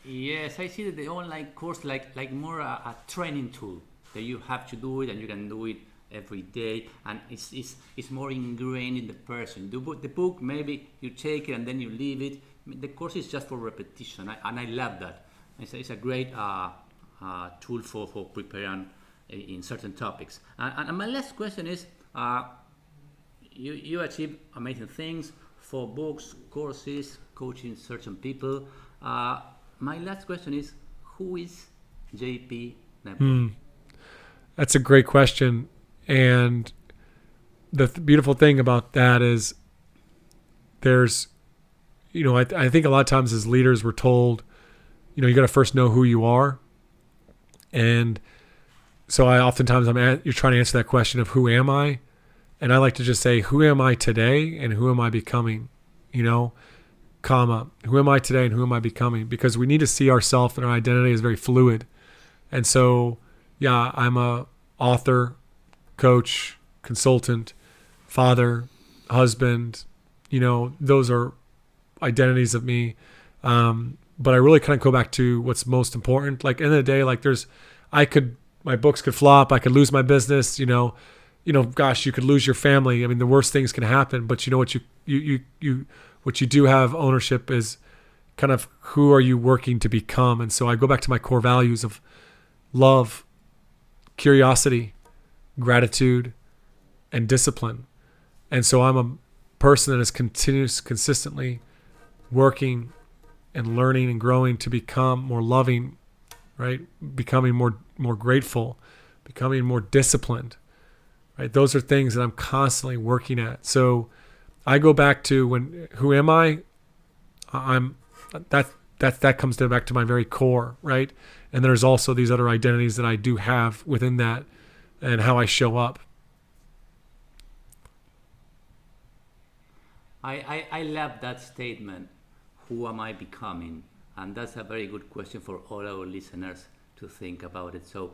Yes, I see that the online course like more a training tool that you have to do it and you can do it every day, and it's more ingrained in the person. The book maybe you take it and then you leave it. The course is just for repetition, and I love that. It's a great tool for preparing in certain topics. And my last question is, you achieve amazing things for books, courses, coaching certain people. Uh, my last question is, who is JP Nerbun? That's a great question. And the beautiful thing about that is there's, I think a lot of times as leaders we're told, you got to first know who you are. And so you're trying to answer that question of who am I? And I like to just say, who am I today and who am I becoming? Comma, who am I today and who am I becoming? Because we need to see ourselves, and our identity is very fluid. And so, yeah, I'm a author, coach, consultant, father, husband. Those are identities of me. But I really kind of go back to what's most important. Like, end of the day, like my books could flop. I could lose my business. Gosh, you could lose your family. I mean, the worst things can happen. But what you do have ownership is kind of who are you working to become. And so I go back to my core values of love, curiosity, gratitude, and discipline. And so I'm a person that is consistently working and learning and growing to become more loving, right? Becoming more grateful, becoming more disciplined, right? Those are things that I'm constantly working at. So I go back to who am I? That comes back to my very core, right? And there's also these other identities that I do have within that and how I show up. I love that statement. Who am I becoming? And that's a very good question for all our listeners to think about it. So